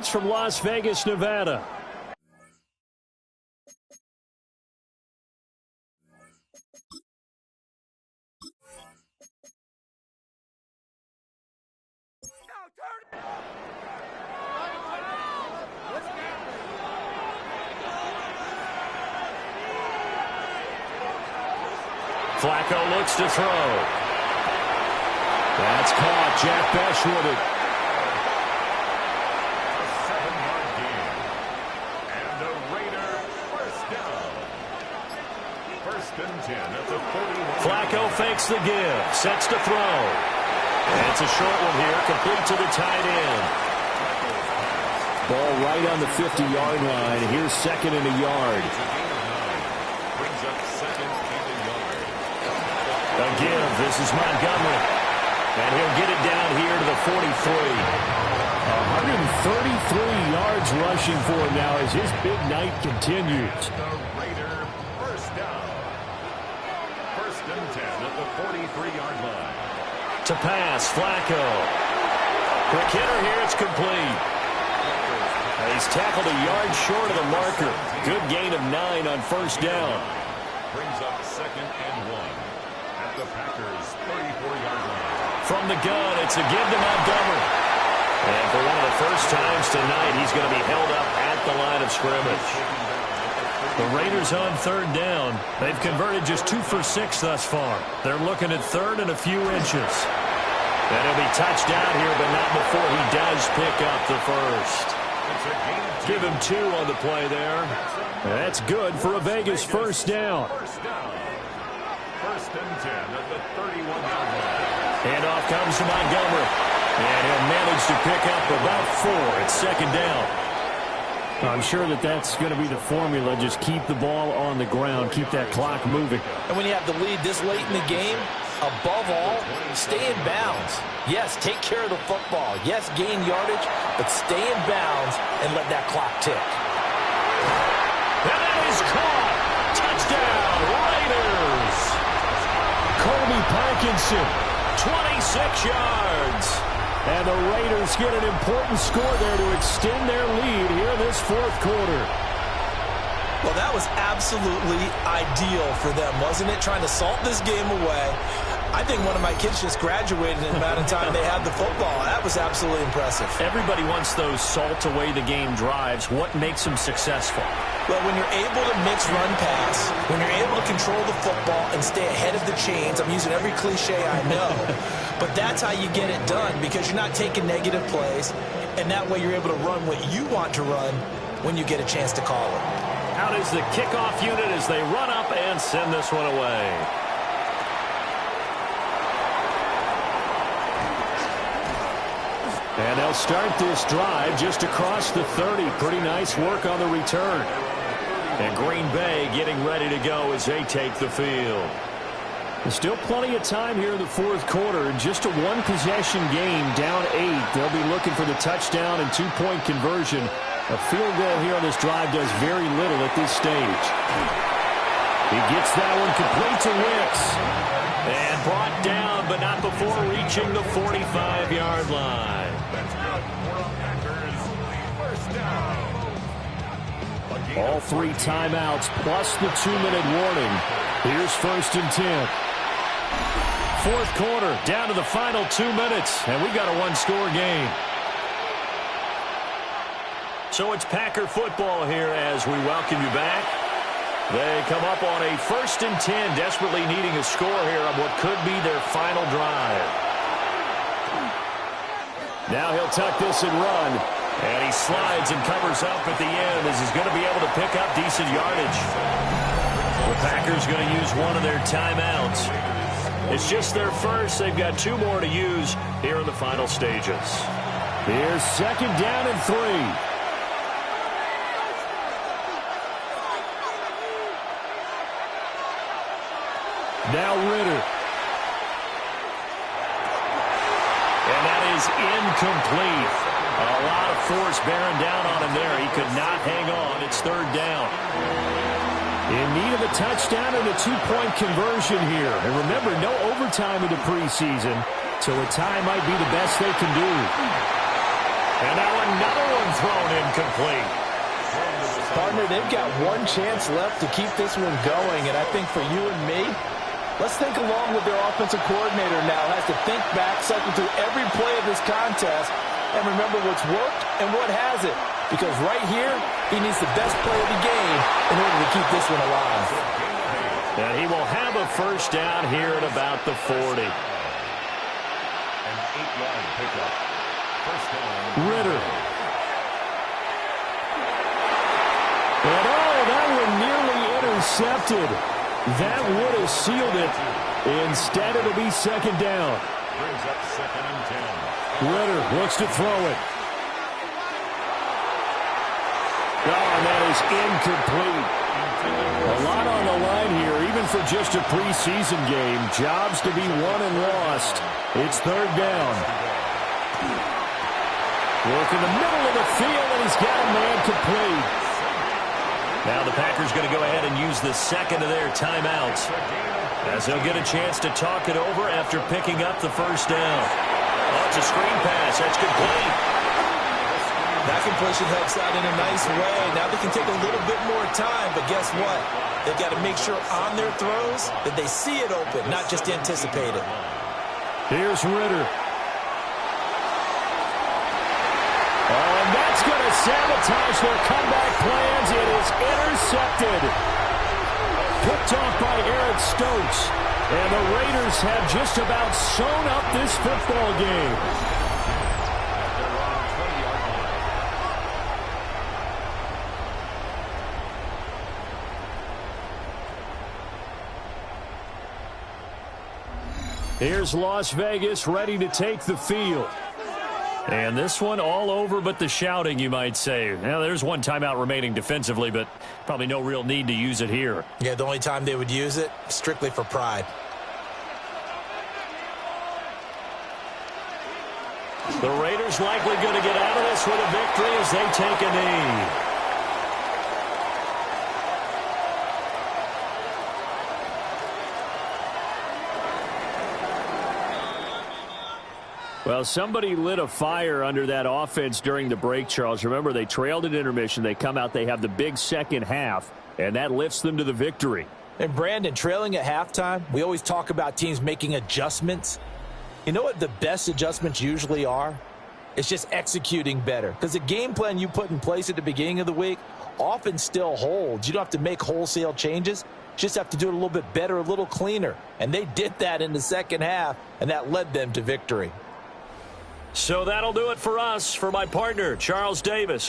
reports from Las Vegas, Nevada. Flacco looks to throw. That's caught. Jack Besh with it. A 7-yard gain. And a Raider first down. First and 10 at the 41. Flacco fakes the give. Sets to throw. And it's a short one here. Complete to the tight end. Ball right on the 50-yard line. Here's second and a yard. Brings up second and a yard. A give. This is Montgomery. And he'll get it down here to the 43. 133 yards rushing for him now as his big night continues. The Raider first down. First and 10 at the 43-yard line. To pass, Flacco. Quick hitter here, it's complete. He's tackled a yard short of the marker. Good gain of 9 on first down. Brings up second and 1 at the Packers' 34-yard line. From the gun, it's a give to Montgomery. And for one of the first times tonight, he's going to be held up at the line of scrimmage. The Raiders on third down. They've converted just 2 for 6 thus far. They're looking at third and a few inches. And he'll be touched down here, but not before he does pick up the first. Give him 2 on the play there. That's good for a Vegas first down. First and 10 at the 31-yard line. Handoff comes to Montgomery. And he'll manage to pick up about 4 at second down. I'm sure that that's going to be the formula. Just keep the ball on the ground. Keep that clock moving. And when you have the lead this late in the game, above all, stay in bounds. Yes, take care of the football. Yes, gain yardage, but stay in bounds and let that clock tick. And that is caught. Touchdown, Raiders. Colby Parkinson, 26 yards. And the Raiders get an important score there to extend their lead here in this fourth quarter. Well, that was absolutely ideal for them, wasn't it? Trying to salt this game away. I think one of my kids just graduated in the amount of time they had the football. That was absolutely impressive. Everybody wants those salt-away-the-game drives. What makes them successful? Well, when you're able to mix run-pass, when you're able to control the football and stay ahead of the chains, I'm using every cliche I know, but that's how you get it done because you're not taking negative plays, and that way you're able to run what you want to run when you get a chance to call it. Out is the kickoff unit as they run up and send this one away. And they'll start this drive just across the 30. Pretty nice work on the return. And Green Bay getting ready to go as they take the field. There's still plenty of time here in the fourth quarter. Just a one-possession game, down 8. They'll be looking for the touchdown and two-point conversion. A field goal here on this drive does very little at this stage. He gets that one complete to Wicks. And brought down, but not before reaching the 45-yard line. That's good for a Packers first down. All 3 timeouts plus the 2-minute warning. Here's first and 10. Fourth quarter, down to the final 2 minutes, and we've got a one-score game. So it's Packer football here as we welcome you back. They come up on a first and 10, desperately needing a score here on what could be their final drive. Now he'll tuck this and run. And he slides and covers up at the end as he's going to be able to pick up decent yardage. The Packers going to use one of their timeouts. It's just their first. They've got 2 more to use here in the final stages. Here's second down and 3. Now Ritter. And that is incomplete. A lot of force bearing down on him there. He could not hang on. It's third down. In need of a touchdown and a 2-point conversion here. And remember, no overtime in the preseason, so a tie might be the best they can do. And now another one thrown incomplete. Partner, they've got one chance left to keep this one going, and I think for you and me, let's think along with their offensive coordinator now. Has to think back, cycle through every play of this contest, and remember what's worked and what hasn't. Because right here, he needs the best play of the game in order to keep this one alive. And he will have a first down here at about the 40. An 8-yard pickup. First down. Ritter. And that one nearly intercepted. That would have sealed it. Instead, it'll be second down. Brings up 2nd and 10. Ritter looks to throw it. And that is incomplete. A lot on the line here, even for just a preseason game. Jobs to be won and lost. It's third down. Work in the middle of the field, and he's got a man complete. Now the Packers going to go ahead and use the second of their timeouts, as they'll get a chance to talk it over after picking up the first down. Oh, it's a screen pass. That's complete. That completion helps out in a nice way. Now they can take a little bit more time, but guess what? They've got to make sure on their throws that they see it open, not just anticipate it. Here's Ritter. And that's going to sabotage their comeback plans. It is intercepted. Picked off by Eric Stokes. And the Raiders have just about sewn up this football game. Here's Las Vegas ready to take the field. And this one all over but the shouting, you might say. Now, there's one timeout remaining defensively, but probably no real need to use it here. Yeah, the only time they would use it, strictly for pride. The Raiders likely going to get out of this with a victory as they take a knee. Well, somebody lit a fire under that offense during the break, Charles. Remember, they trailed at intermission. They come out, they have the big second half, and that lifts them to the victory. And, Brandon, trailing at halftime, we always talk about teams making adjustments. You know what the best adjustments usually are? It's just executing better. Because the game plan you put in place at the beginning of the week often still holds. You don't have to make wholesale changes. You just have to do it a little bit better, a little cleaner. And they did that in the second half, and that led them to victory. So that'll do it for us. For my partner, Charles Davis.